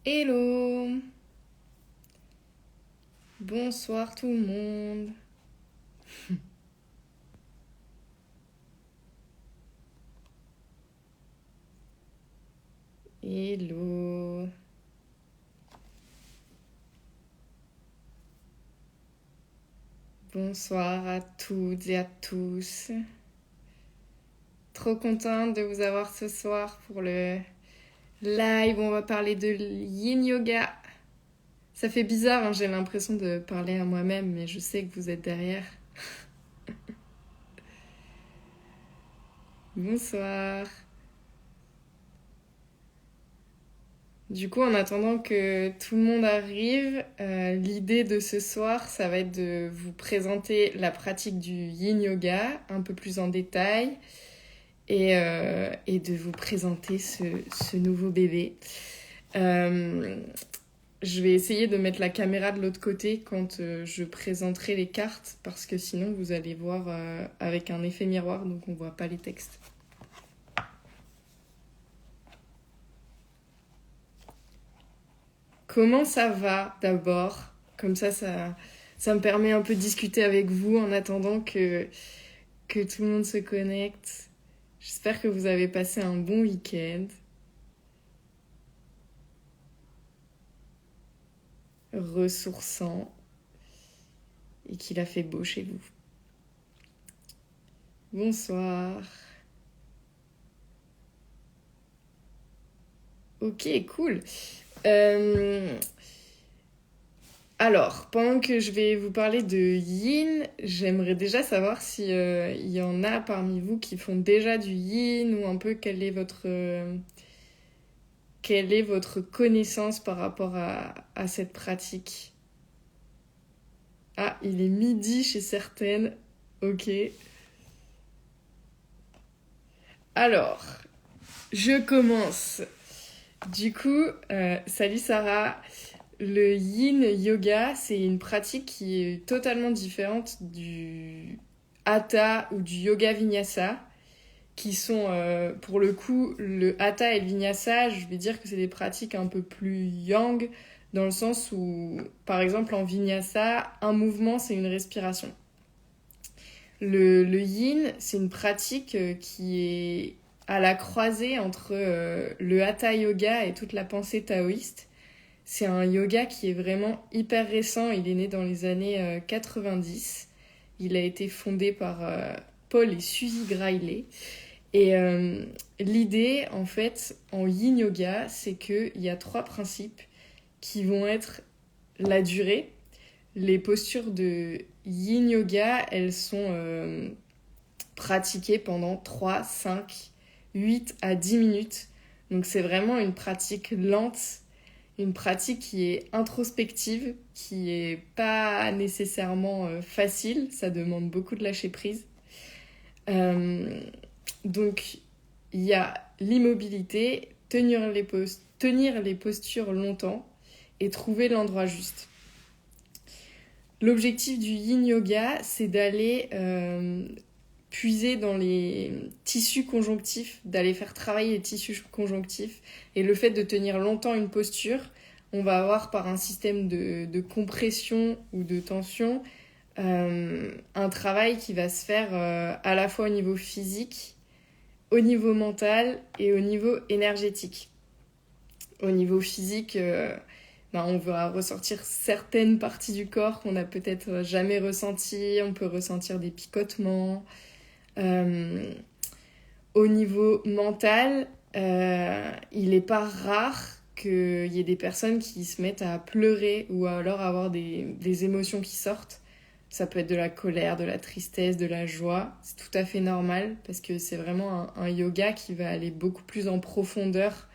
Hello! Bonsoir tout le monde. Hello. Bonsoir à toutes et à tous. Trop contente de vous avoir ce soir pour le live où on va parler de Yin Yoga. Ça fait bizarre, hein, j'ai l'impression de parler à moi-même, mais je sais que vous êtes derrière. Bonsoir. Du coup, en attendant que tout le monde arrive, l'idée de ce soir, ça va être de vous présenter la pratique du Yin Yoga un peu plus en détail et de vous présenter ce nouveau bébé. Je vais essayer de mettre la caméra de l'autre côté quand je présenterai les cartes parce que sinon vous allez voir avec un effet miroir, donc on voit pas les textes. Comment ça va d'abord? Comme ça me permet un peu de discuter avec vous en attendant que tout le monde se connecte. J'espère que vous avez passé un bon week-end. Ressourçant. Et qu'il a fait beau chez vous. Bonsoir. Ok, cool. Alors, pendant que je vais vous parler de yin, j'aimerais déjà savoir si il y en a parmi vous qui font déjà du yin ou un peu quelle est votre connaissance par rapport à cette pratique. Ah, il est midi chez certaines. Ok. Alors, je commence. Du coup, salut Sarah. Le yin yoga, c'est une pratique qui est totalement différente du hatha ou du yoga vinyasa, qui sont pour le coup, le hatha et le vinyasa, je vais dire que c'est des pratiques un peu plus yang, dans le sens où, par exemple, en vinyasa, un mouvement, c'est une respiration. Le yin, c'est une pratique qui est à la croisée entre le hatha yoga et toute la pensée taoïste. C'est un yoga qui est vraiment hyper récent. Il est né dans les années 90. Il a été fondé par Paul et Suzy Grailey. Et l'idée, en fait, en yin yoga, c'est qu'il y a 3 principes qui vont être la durée. Les postures de yin yoga, elles sont pratiquées pendant 3, 5, 8 à 10 minutes. Donc c'est vraiment une pratique lente, une pratique qui est introspective, qui est pas nécessairement facile, ça demande beaucoup de lâcher prise. Donc il y a l'immobilité, tenir les postures longtemps et trouver l'endroit juste. L'objectif du yin yoga, c'est d'aller puiser dans les tissus conjonctifs, d'aller faire travailler les tissus conjonctifs. Et le fait de tenir longtemps une posture, on va avoir par un système de compression ou de tension un travail qui va se faire à la fois au niveau physique, au niveau mental et au niveau énergétique. Au niveau physique, on va ressortir certaines parties du corps qu'on n'a peut-être jamais ressenties. On peut ressentir des picotements. Au niveau mental, il n'est pas rare qu'il y ait des personnes qui se mettent à pleurer ou alors à avoir des émotions qui sortent. Ça peut être de la colère, de la tristesse, de la joie. C'est tout à fait normal parce que c'est vraiment un yoga qui va aller beaucoup plus en profondeur.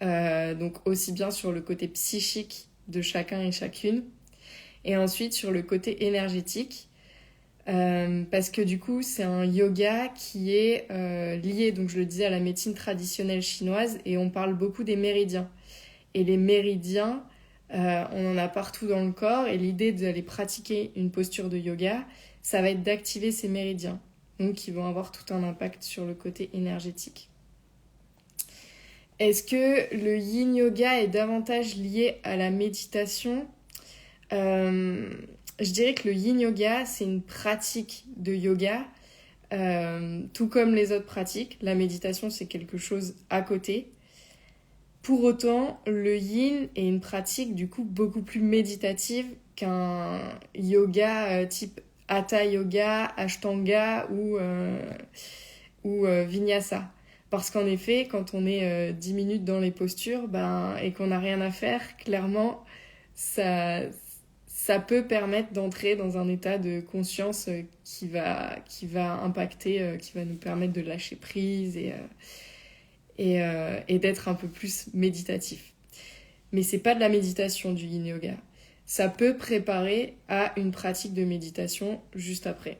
Donc aussi bien sur le côté psychique de chacun et chacune. Et ensuite sur le côté énergétique. Parce que du coup c'est un yoga qui est lié, donc je le disais, à la médecine traditionnelle chinoise et on parle beaucoup des méridiens. Et les méridiens, on en a partout dans le corps et l'idée d'aller pratiquer une posture de yoga, ça va être d'activer ces méridiens, donc qui vont avoir tout un impact sur le côté énergétique. Est-ce que le yin yoga est davantage lié à la méditation? Je dirais que le yin yoga, c'est une pratique de yoga, tout comme les autres pratiques. La méditation, c'est quelque chose à côté. Pour autant, le yin est une pratique du coup beaucoup plus méditative qu'un yoga type hatha yoga, ashtanga ou vinyasa. Parce qu'en effet, quand on est 10 minutes dans les postures et qu'on n'a rien à faire, clairement, ça peut permettre d'entrer dans un état de conscience qui va impacter, qui va nous permettre de lâcher prise et d'être un peu plus méditatif. Mais c'est pas de la méditation du yin yoga. Ça peut préparer à une pratique de méditation juste après.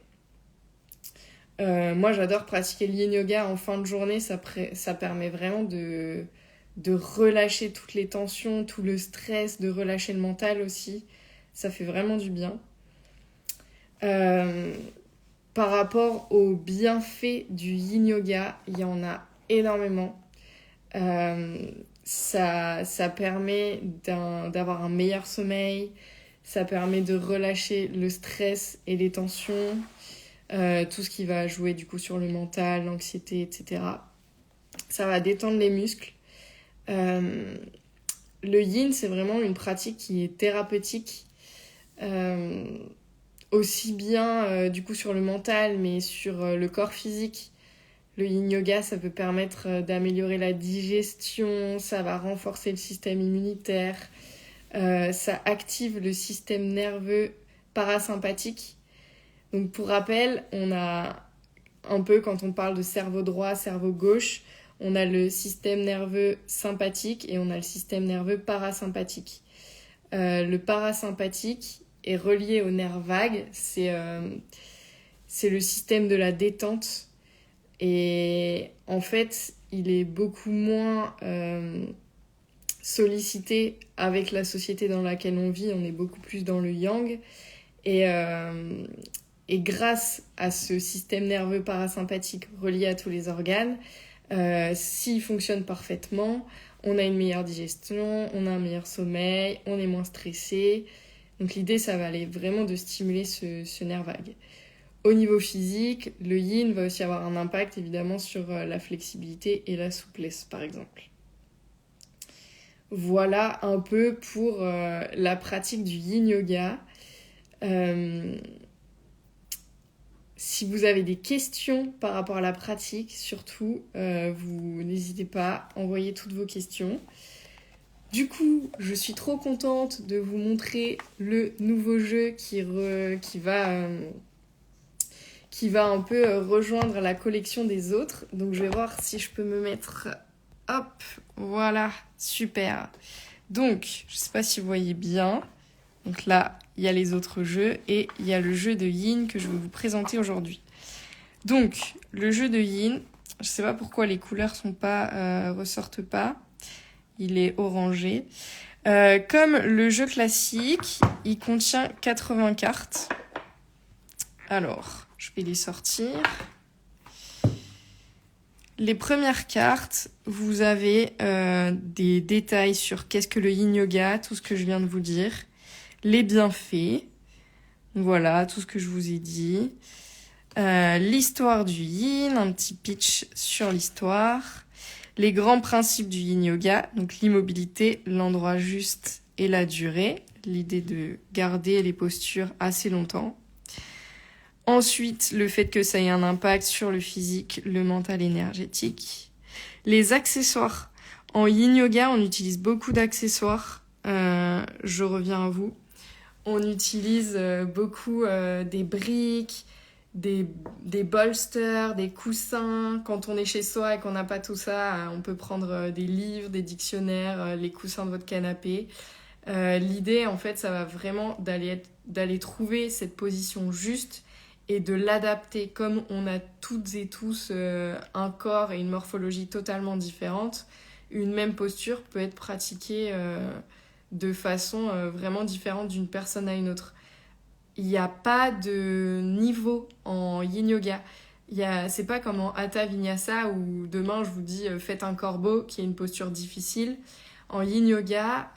Moi, j'adore pratiquer le yin yoga en fin de journée. Ça permet vraiment de relâcher toutes les tensions, tout le stress, de relâcher le mental aussi. Ça fait vraiment du bien. Par rapport aux bienfaits du yin yoga, il y en a énormément. Ça permet d'avoir un meilleur sommeil, ça permet de relâcher le stress et les tensions, tout ce qui va jouer du coup sur le mental, l'anxiété, etc. Ça va détendre les muscles. Le yin, c'est vraiment une pratique qui est thérapeutique, aussi bien du coup sur le mental, mais sur le corps physique. Le yin yoga, ça peut permettre d'améliorer la digestion, ça va renforcer le système immunitaire, ça active le système nerveux parasympathique. Donc pour rappel, on a un peu, quand on parle de cerveau droit, cerveau gauche, on a le système nerveux sympathique et on a le système nerveux parasympathique. Le parasympathique est relié au nerf vague, c'est le système de la détente. Et en fait, il est beaucoup moins sollicité avec la société dans laquelle on vit. On est beaucoup plus dans le yang. Et grâce à ce système nerveux parasympathique relié à tous les organes, s'il fonctionne parfaitement, on a une meilleure digestion, on a un meilleur sommeil, on est moins stressé. Donc l'idée, ça va aller vraiment de stimuler ce nerf vague. Au niveau physique, le yin va aussi avoir un impact évidemment sur la flexibilité et la souplesse par exemple. Voilà un peu pour la pratique du yin yoga. Si vous avez des questions par rapport à la pratique, surtout, vous n'hésitez pas à envoyer toutes vos questions. Du coup, je suis trop contente de vous montrer le nouveau jeu qui va un peu rejoindre la collection des autres. Donc je vais voir si je peux me mettre... Hop, voilà, super. Donc, je sais pas si vous voyez bien. Donc là, il y a les autres jeux et il y a le jeu de yin que je vais vous présenter aujourd'hui. Donc, le jeu de yin, je sais pas pourquoi les couleurs ressortent pas. Il est orangé. Comme le jeu classique, il contient 80 cartes. Alors, je vais les sortir. Les premières cartes, vous avez des détails sur qu'est-ce que le yin yoga, tout ce que je viens de vous dire, les bienfaits, voilà, tout ce que je vous ai dit, l'histoire du yin, un petit pitch sur l'histoire, les grands principes du yin yoga, donc l'immobilité, l'endroit juste et la durée, l'idée de garder les postures assez longtemps. Ensuite, le fait que ça ait un impact sur le physique, le mental et l'énergétique. Les accessoires. En yin yoga, on utilise beaucoup d'accessoires. Je reviens à vous. On utilise beaucoup des briques, des bolsters, des coussins. Quand on est chez soi et qu'on n'a pas tout ça, on peut prendre des livres, des dictionnaires, les coussins de votre canapé. L'idée, en fait, ça va vraiment d'aller trouver cette position juste et de l'adapter. Comme on a toutes et tous un corps et une morphologie totalement différentes, une même posture peut être pratiquée de façon vraiment différente d'une personne à une autre. Il n'y a pas de niveau en yin yoga. C'est pas comme en Hatha Vinyasa où demain je vous dis faites un corbeau qui est une posture difficile. En yin yoga,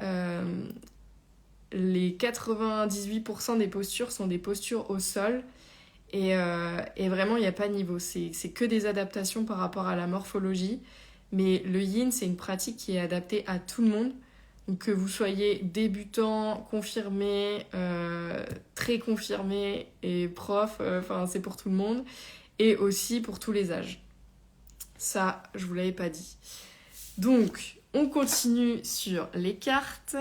les 98% des postures sont des postures au sol et vraiment il n'y a pas de niveau. C'est que des adaptations par rapport à la morphologie. Mais le yin, c'est une pratique qui est adaptée à tout le monde. Donc que vous soyez débutant, confirmé, très confirmé et prof, c'est pour tout le monde. Et aussi pour tous les âges. Ça, je vous l'avais pas dit. Donc, on continue sur les cartes.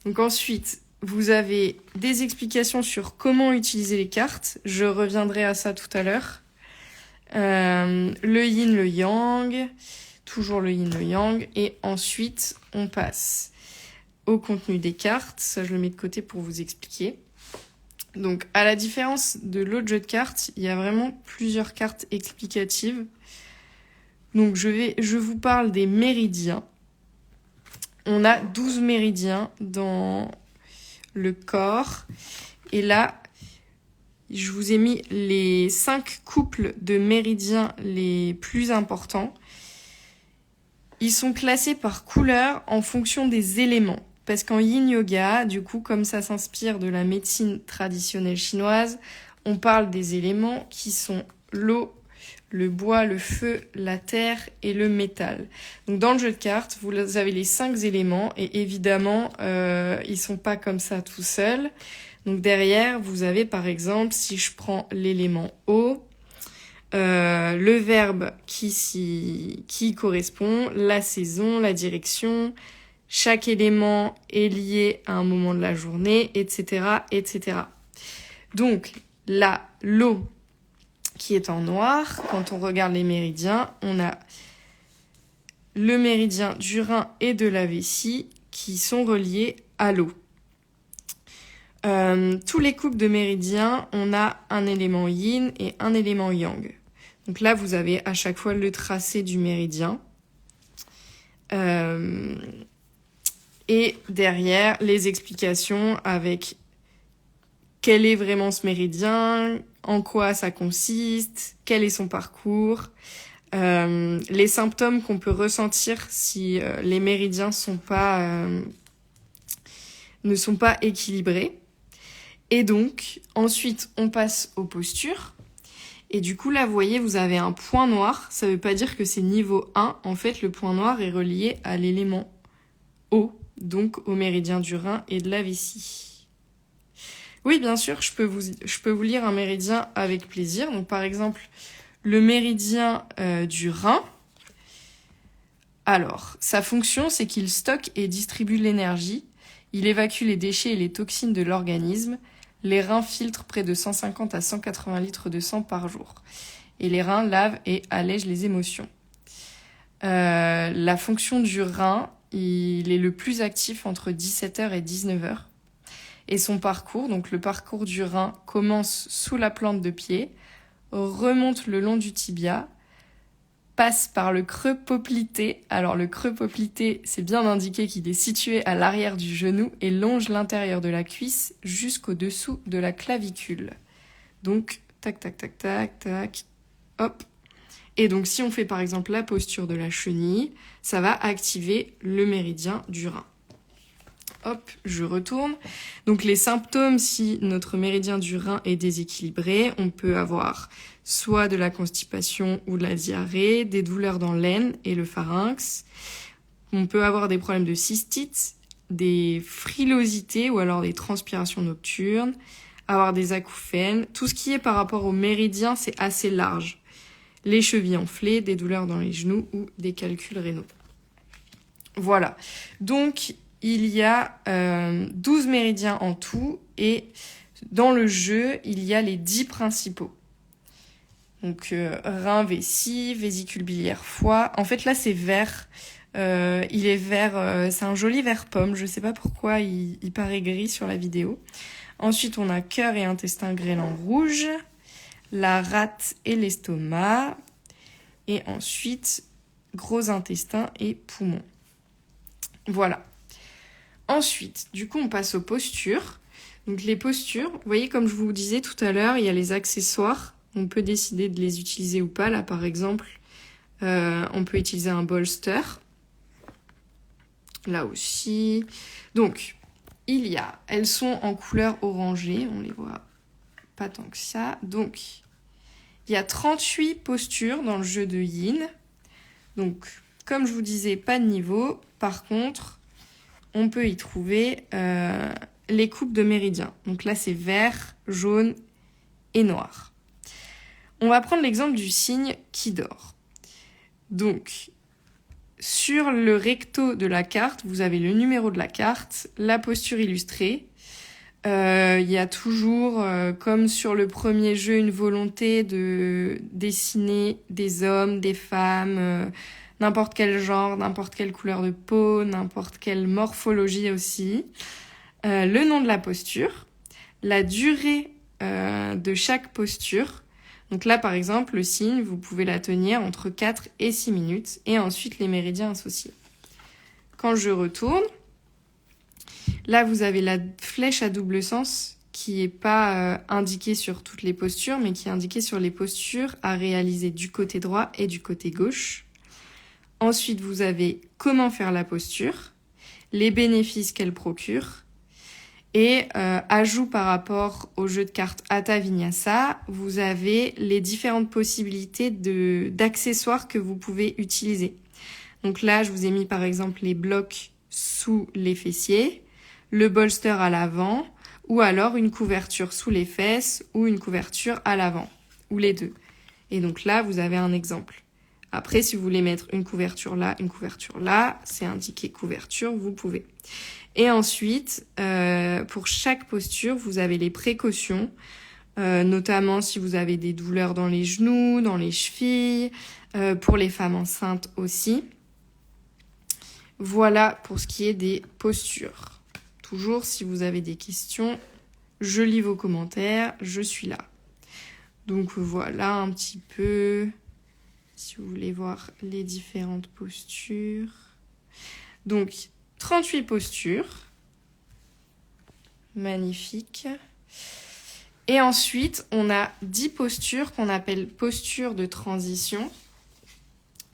Donc ensuite, vous avez des explications sur comment utiliser les cartes. Je reviendrai à ça tout à l'heure. Le yin, le yang. Toujours le yin, le yang. Et ensuite, on passe au contenu des cartes. Ça, je le mets de côté pour vous expliquer. Donc, à la différence de l'autre jeu de cartes, il y a vraiment plusieurs cartes explicatives. Donc, je vous parle des méridiens. On a 12 méridiens dans le corps. Et là, je vous ai mis les 5 couples de méridiens les plus importants. Ils sont classés par couleur en fonction des éléments. Parce qu'en yin yoga, du coup, comme ça s'inspire de la médecine traditionnelle chinoise, on parle des éléments qui sont l'eau, le bois, le feu, la terre et le métal. Donc dans le jeu de cartes, vous avez les 5 éléments et évidemment, ils sont pas comme ça tout seuls. Donc derrière, vous avez par exemple, si je prends l'élément eau, le verbe qui correspond, la saison, la direction. Chaque élément est lié à un moment de la journée, etc., etc. Donc, là, l'eau qui est en noir, quand on regarde les méridiens, on a le méridien du rein et de la vessie qui sont reliés à l'eau. Tous les couples de méridiens, on a un élément yin et un élément yang. Donc là, vous avez à chaque fois le tracé du méridien. Et derrière, les explications avec quel est vraiment ce méridien, en quoi ça consiste, quel est son parcours, les symptômes qu'on peut ressentir si les méridiens ne sont pas équilibrés. Et donc, ensuite, on passe aux postures. Et du coup, là, vous voyez, vous avez un point noir. Ça veut pas dire que c'est niveau 1. En fait, le point noir est relié à l'élément eau, donc au méridien du rein et de la vessie. Oui, bien sûr, je peux vous lire un méridien avec plaisir. Donc, par exemple, le méridien du rein. Alors, sa fonction, c'est qu'il stocke et distribue l'énergie. Il évacue les déchets et les toxines de l'organisme. Les reins filtrent près de 150 à 180 litres de sang par jour. Et les reins lavent et allègent les émotions. La fonction du rein, il est le plus actif entre 17h et 19h. Et son parcours, donc le parcours du rein, commence sous la plante de pied, remonte le long du tibia, passe par le creux poplité. Alors le creux poplité, c'est bien indiqué qu'il est situé à l'arrière du genou et longe l'intérieur de la cuisse jusqu'au dessous de la clavicule. Donc, tac, tac, tac, tac, tac, hop. Et donc si on fait par exemple la posture de la chenille, ça va activer le méridien du rein. Hop, je retourne. Donc les symptômes, si notre méridien du rein est déséquilibré, on peut avoir soit de la constipation ou de la diarrhée, des douleurs dans l'aine et le pharynx. On peut avoir des problèmes de cystite, des frilosités ou alors des transpirations nocturnes, avoir des acouphènes. Tout ce qui est par rapport au méridien, c'est assez large. Les chevilles enflées, des douleurs dans les genoux ou des calculs rénaux. Voilà. Donc, il y a 12 méridiens en tout et dans le jeu, il y a les 10 principaux. Donc, rein, vessie, vésicule biliaire, foie. En fait, là, c'est vert. Il est vert, c'est un joli vert pomme. Je sais pas pourquoi il paraît gris sur la vidéo. Ensuite, on a cœur et intestin grêlant rouge, la rate et l'estomac. Et ensuite, gros intestin et poumon. Voilà. Ensuite, du coup, on passe aux postures. Donc les postures, vous voyez, comme je vous disais tout à l'heure, il y a les accessoires On peut décider de les utiliser ou pas. Là, par exemple, on peut utiliser un bolster. Là aussi. Donc, elles sont en couleur orangée. On les voit pas tant que ça. Donc, il y a 38 postures dans le jeu de Yin. Donc, comme je vous disais, pas de niveau. Par contre, on peut y trouver les coupes de méridiens. Donc là, c'est vert, jaune et noir. On va prendre l'exemple du signe qui dort. Donc, sur le recto de la carte, vous avez le numéro de la carte, la posture illustrée. Il y a toujours, comme sur le premier jeu, une volonté de dessiner des hommes, des femmes, n'importe quel genre, n'importe quelle couleur de peau, n'importe quelle morphologie aussi. Le nom de la posture, la durée de chaque posture. Donc là, par exemple, le signe, vous pouvez la tenir entre 4 et 6 minutes, et ensuite les méridiens associés. Quand je retourne, là, vous avez la flèche à double sens qui n'est pas indiquée sur toutes les postures, mais qui est indiquée sur les postures à réaliser du côté droit et du côté gauche. Ensuite, vous avez comment faire la posture, les bénéfices qu'elle procure, et ajout par rapport au jeu de cartes Hatha Vinyasa, vous avez les différentes possibilités d'accessoires que vous pouvez utiliser. Donc là, je vous ai mis par exemple les blocs sous les fessiers, le bolster à l'avant, ou alors une couverture sous les fesses ou une couverture à l'avant, ou les deux. Et donc là, vous avez un exemple. Après, si vous voulez mettre une couverture là, c'est indiqué couverture, vous pouvez. Et ensuite, pour chaque posture, vous avez les précautions, notamment si vous avez des douleurs dans les genoux, dans les chevilles, pour les femmes enceintes aussi. Voilà pour ce qui est des postures. Toujours, si vous avez des questions, je lis vos commentaires, je suis là. Donc voilà un petit peu, si vous voulez voir les différentes postures. Donc, 38 postures. Magnifique. Et ensuite, on a 10 postures qu'on appelle postures de transition.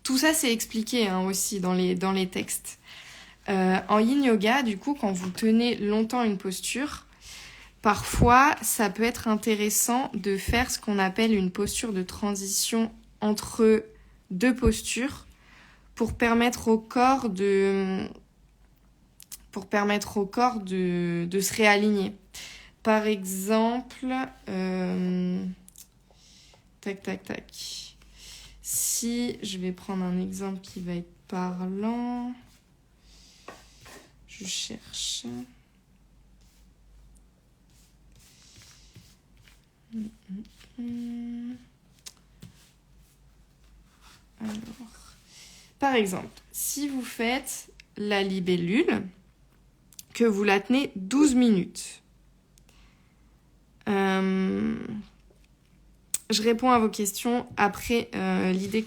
Tout ça, c'est expliqué aussi dans les textes. En yin yoga, du coup, quand vous tenez longtemps une posture, parfois, ça peut être intéressant de faire ce qu'on appelle une posture de transition entre deux postures pour permettre au corps de se réaligner. Par exemple, si je vais prendre un exemple qui va être parlant, je cherche. Alors, par exemple, si vous faites la libellule, que vous la tenez 12 minutes. Je réponds à vos questions après l'idée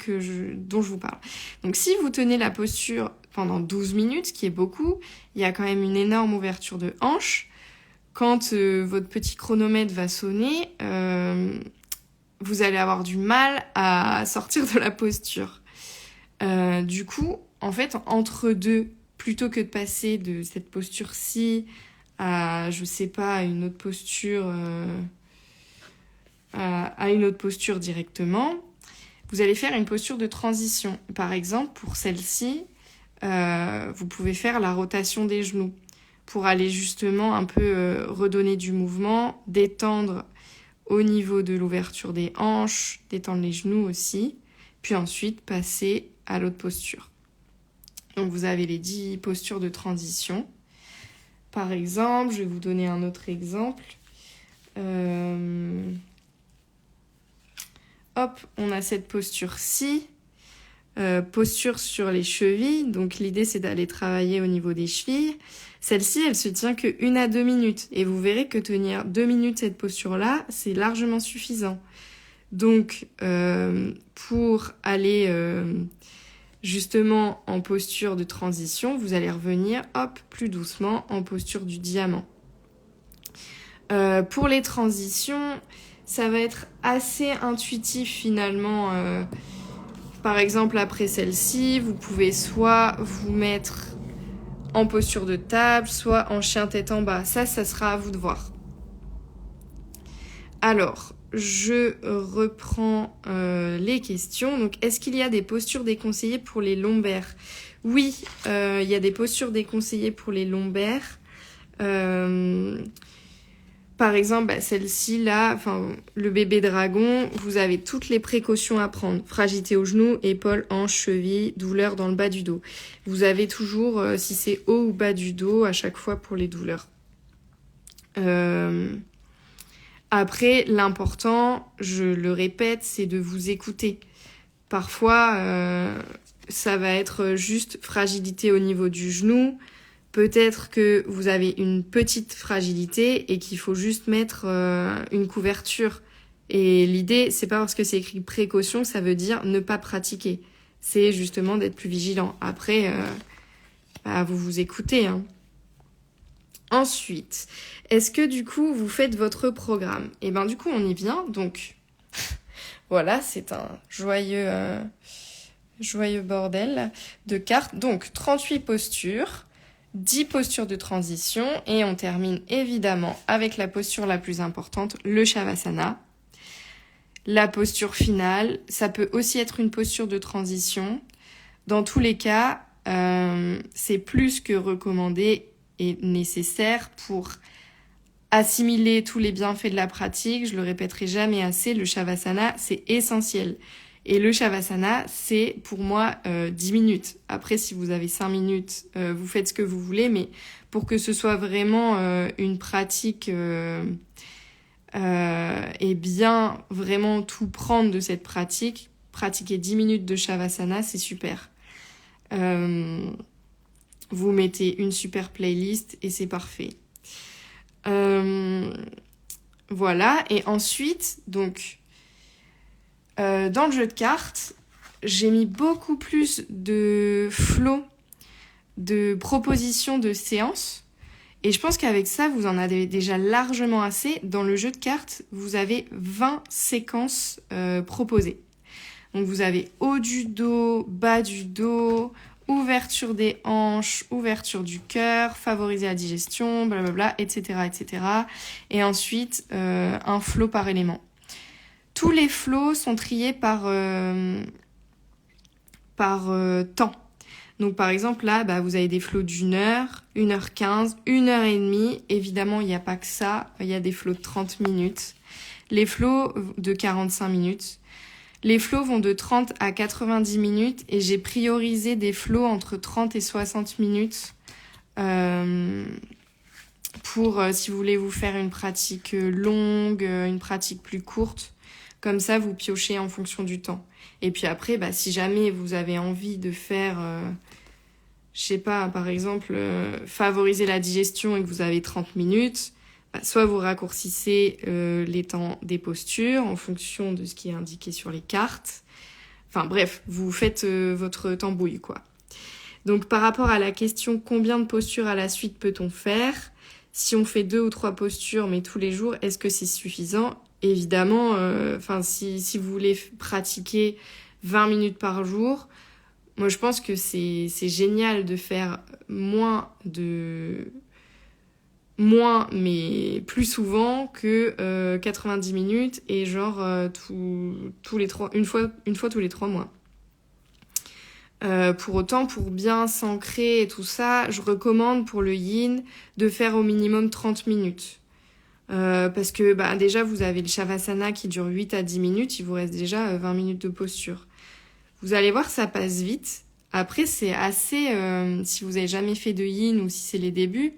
dont je vous parle. Donc si vous tenez la posture pendant 12 minutes, ce qui est beaucoup, il y a quand même une énorme ouverture de hanche. Quand votre petit chronomètre va sonner, vous allez avoir du mal à sortir de la posture. Du coup, en fait, entre deux, plutôt que de passer de cette posture-ci à, je sais pas, à une autre posture, à une autre posture directement, vous allez faire une posture de transition. Par exemple, pour celle-ci, vous pouvez faire la rotation des genoux pour aller justement un peu redonner du mouvement, détendre au niveau de l'ouverture des hanches, détendre les genoux aussi, puis ensuite passer à l'autre posture. Donc vous avez les 10 postures de transition. Par exemple, je vais vous donner un autre exemple. Hop, on a cette posture-ci, posture sur les chevilles. Donc l'idée, c'est d'aller travailler au niveau des chevilles. Celle-ci, elle se tient que 1 à 2 minutes. Et vous verrez que tenir 2 minutes cette posture-là, c'est largement suffisant. Donc, pour aller justement en posture de transition, vous allez revenir, hop, plus doucement en posture du diamant. Pour les transitions, ça va être assez intuitif finalement. Par exemple, après celle-ci, vous pouvez soit vous mettre en posture de table, soit en chien tête en bas. Ça sera à vous de voir. Alors, je reprends les questions. Donc, est-ce qu'il y a des postures déconseillées pour les lombaires ? Oui, il y a des postures déconseillées pour les lombaires. Par exemple, celle-ci là, le bébé dragon, vous avez toutes les précautions à prendre. Fragilité aux genoux, épaules, hanches, chevilles, douleur dans le bas du dos. Vous avez toujours, si c'est haut ou bas du dos, à chaque fois pour les douleurs. Après, l'important, je le répète, c'est de vous écouter. Parfois, ça va être juste fragilité au niveau du genou. Peut-être que vous avez une petite fragilité et qu'il faut juste mettre une couverture. Et l'idée, c'est pas parce que c'est écrit précaution que ça veut dire ne pas pratiquer. C'est justement d'être plus vigilant. Après, vous vous écoutez. Hein. Ensuite, est-ce que du coup, vous faites votre programme ? Et du coup, on y vient. Donc, voilà, c'est un joyeux bordel de cartes. Donc, 38 postures. 10 postures de transition et on termine évidemment avec la posture la plus importante, le Shavasana. La posture finale, ça peut aussi être une posture de transition. Dans tous les cas, c'est plus que recommandé et nécessaire pour assimiler tous les bienfaits de la pratique. Je le répéterai jamais assez, le Shavasana, c'est essentiel. Et le Shavasana, c'est pour moi 10 minutes. Après, si vous avez 5 minutes, vous faites ce que vous voulez, mais pour que ce soit vraiment une pratique et bien vraiment tout prendre de cette pratique, pratiquer 10 minutes de Shavasana, c'est super. Vous mettez une super playlist et c'est parfait. Voilà, et ensuite, donc... dans le jeu de cartes, j'ai mis beaucoup plus de flow, de propositions de séances. Et je pense qu'avec ça, vous en avez déjà largement assez. Dans le jeu de cartes, vous avez 20 séquences proposées. Donc vous avez haut du dos, bas du dos, ouverture des hanches, ouverture du cœur, favoriser la digestion, blablabla, etc., etc. Et ensuite, un flow par élément. Tous les flows sont triés par temps. Donc par exemple là, vous avez des flows d'1 heure, 1h15, 1h30. Évidemment, il n'y a pas que ça. Il y a des flows de 30 minutes. Les flows de 45 minutes. Les flows vont de 30 à 90 minutes et j'ai priorisé des flows entre 30 et 60 minutes pour si vous voulez vous faire une pratique longue, une pratique plus courte. Comme ça, vous piochez en fonction du temps. Et puis après, si jamais vous avez envie de faire, je sais pas, par exemple, favoriser la digestion et que vous avez 30 minutes, soit vous raccourcissez les temps des postures en fonction de ce qui est indiqué sur les cartes. Enfin bref, vous faites votre tambouille, quoi. Donc par rapport à la question combien de postures à la suite peut-on faire ? Si on fait 2 ou 3 postures, mais tous les jours, est-ce que c'est suffisant ? Évidemment, si vous voulez pratiquer 20 minutes par jour, moi je pense que c'est génial de faire moins mais plus souvent que 90 minutes et tous les 3, une fois tous les 3 mois. Pour autant, pour bien s'ancrer et tout ça, je recommande pour le yin de faire au minimum 30 minutes. Parce que déjà, vous avez le Shavasana qui dure 8 à 10 minutes, il vous reste déjà 20 minutes de posture. Vous allez voir, ça passe vite. Après, c'est assez... si vous avez jamais fait de yin ou si c'est les débuts,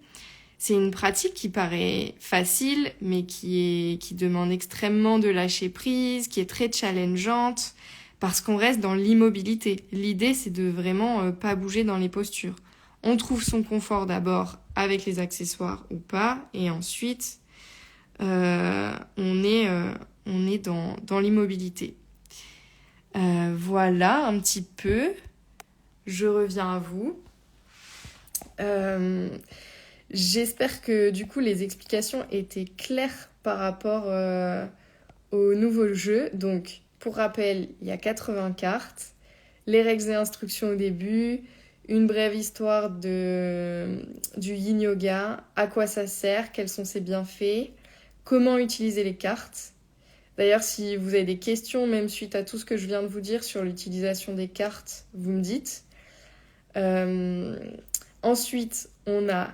c'est une pratique qui paraît facile, mais qui demande extrêmement de lâcher prise, qui est très challengeante, parce qu'on reste dans l'immobilité. L'idée, c'est de vraiment pas bouger dans les postures. On trouve son confort d'abord avec les accessoires ou pas, et ensuite... on est dans l'immobilité. Voilà un petit peu. Je reviens à vous. J'espère que du coup les explications étaient claires par rapport au nouveau jeu. Donc, pour rappel, il y a 80 cartes, les règles et instructions au début, une brève histoire du yin yoga, à quoi ça sert, quels sont ses bienfaits, comment utiliser les cartes. D'ailleurs, si vous avez des questions, même suite à tout ce que je viens de vous dire sur l'utilisation des cartes, vous me dites. Ensuite, on a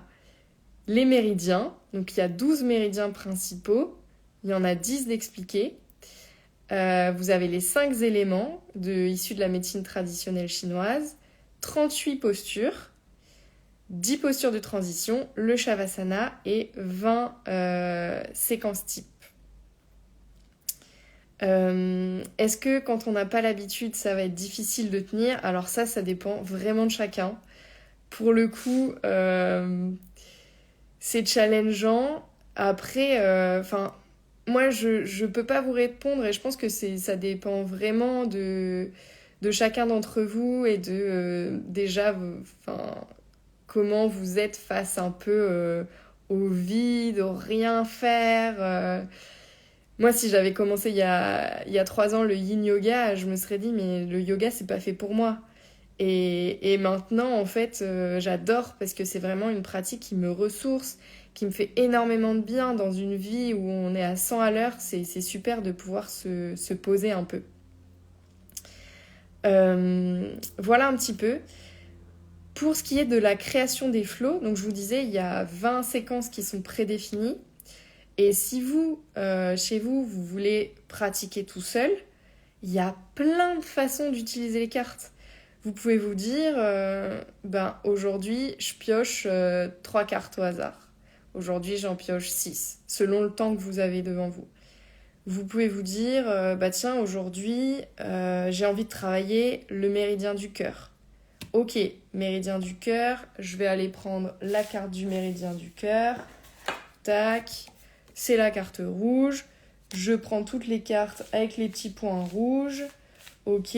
les méridiens. Donc, il y a 12 méridiens principaux. Il y en a 10 d'expliqués. Vous avez les 5 éléments issus de la médecine traditionnelle chinoise, 38 postures, 10 postures de transition, le Shavasana et 20 séquences types. Est-ce que quand on n'a pas l'habitude, ça va être difficile de tenir? Alors ça dépend vraiment de chacun. Pour le coup, c'est challengeant. Après, moi, je peux pas vous répondre et je pense que ça dépend vraiment de chacun d'entre vous et de déjà comment vous êtes face un peu au vide, au rien faire. Moi, si j'avais commencé il y a 3 ans le yin yoga, je me serais dit, mais le yoga, c'est pas fait pour moi. Et maintenant, en fait, j'adore parce que c'est vraiment une pratique qui me ressource, qui me fait énormément de bien dans une vie où on est à 100 à l'heure. C'est super de pouvoir se poser un peu. Voilà un petit peu. Pour ce qui est de la création des flows, donc je vous disais, il y a 20 séquences qui sont prédéfinies. Et si vous, chez vous, vous voulez pratiquer tout seul, il y a plein de façons d'utiliser les cartes. Vous pouvez vous dire, aujourd'hui, je pioche 3 cartes au hasard. Aujourd'hui, j'en pioche 6, selon le temps que vous avez devant vous. Vous pouvez vous dire, tiens, aujourd'hui, j'ai envie de travailler le méridien du cœur. Ok, méridien du cœur, je vais aller prendre la carte du méridien du cœur. Tac, c'est la carte rouge. Je prends toutes les cartes avec les petits points rouges. Ok,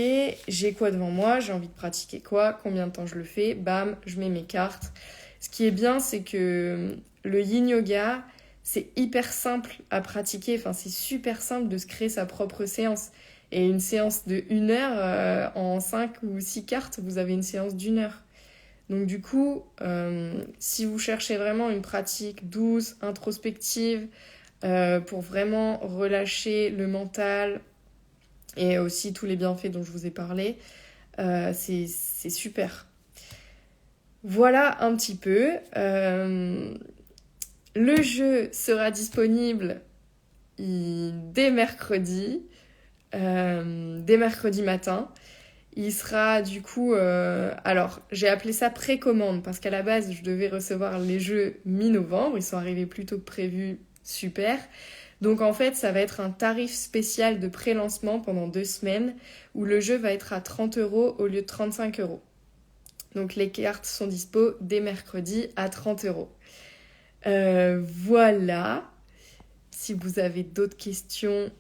j'ai quoi devant moi? J'ai envie de pratiquer quoi? Combien de temps je le fais? Bam, je mets mes cartes. Ce qui est bien, c'est que le yin yoga, c'est hyper simple à pratiquer. Enfin, c'est super simple de se créer sa propre séance. Et une séance de 1 heure, en 5 ou 6 cartes, vous avez une séance d'1 heure. Donc du coup, si vous cherchez vraiment une pratique douce, introspective, pour vraiment relâcher le mental et aussi tous les bienfaits dont je vous ai parlé, c'est super. Voilà un petit peu. Le jeu sera disponible dès mercredi matin. Il sera du coup... alors, j'ai appelé ça précommande parce qu'à la base, je devais recevoir les jeux mi-novembre. Ils sont arrivés plus tôt que prévu. Super. Donc en fait, ça va être un tarif spécial de pré-lancement pendant 2 semaines où le jeu va être à 30 € au lieu de 35 €. Donc les cartes sont dispo dès mercredi à 30 €. Voilà. Si vous avez d'autres questions,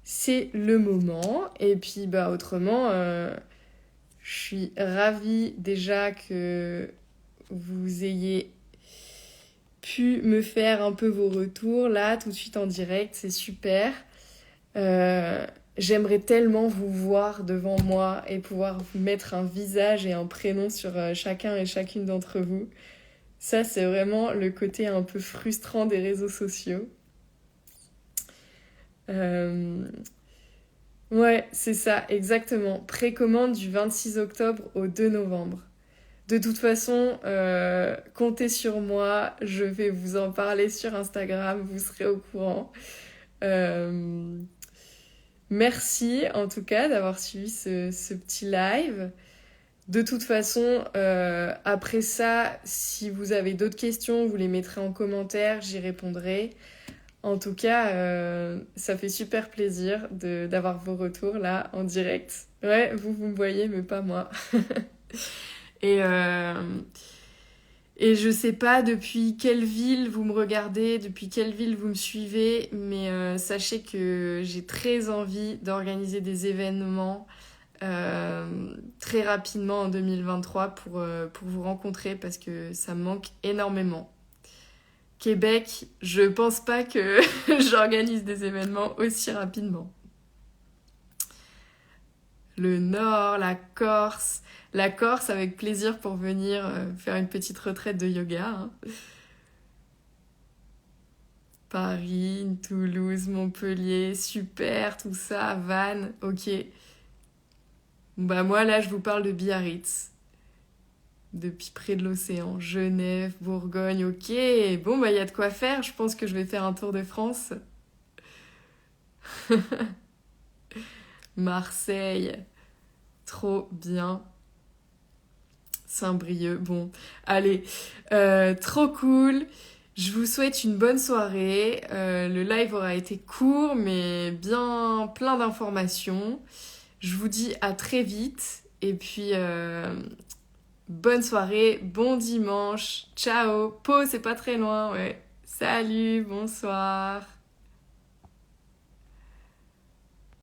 c'est le moment. Et puis autrement, je suis ravie déjà que vous ayez pu me faire un peu vos retours là tout de suite en direct, c'est super. J'aimerais tellement vous voir devant moi et pouvoir mettre un visage et un prénom sur chacun et chacune d'entre vous. Ça, c'est vraiment le côté un peu frustrant des réseaux sociaux. Ouais, c'est ça, exactement. Précommande du 26 octobre au 2 novembre. De toute façon, comptez sur moi, je vais vous en parler sur Instagram, vous serez au courant. Merci en tout cas d'avoir suivi ce petit live. De toute façon, après ça, si vous avez d'autres questions, vous les mettrez en commentaire, j'y répondrai. En tout cas, ça fait super plaisir d'avoir vos retours là en direct. Ouais, vous me voyez, mais pas moi. Et je sais pas depuis quelle ville vous me regardez, depuis quelle ville vous me suivez, mais sachez que j'ai très envie d'organiser des événements très rapidement en 2023 pour vous rencontrer parce que ça me manque énormément. Québec, je pense pas que j'organise des événements aussi rapidement. Le Nord, la Corse. La Corse, avec plaisir pour venir faire une petite retraite de yoga. Hein. Paris, Toulouse, Montpellier, super, tout ça, Vannes, ok. Bah moi là, je vous parle de Biarritz. Depuis près de l'océan. Genève, Bourgogne, ok. Bon, bah il y a de quoi faire. Je pense que je vais faire un tour de France. Marseille, trop bien. Saint-Brieuc, bon. Allez, trop cool. Je vous souhaite une bonne soirée. Le live aura été court, mais bien plein d'informations. Je vous dis à très vite. Et puis, bonne soirée, bon dimanche. Ciao. Pau, c'est pas très loin, ouais. Salut, bonsoir.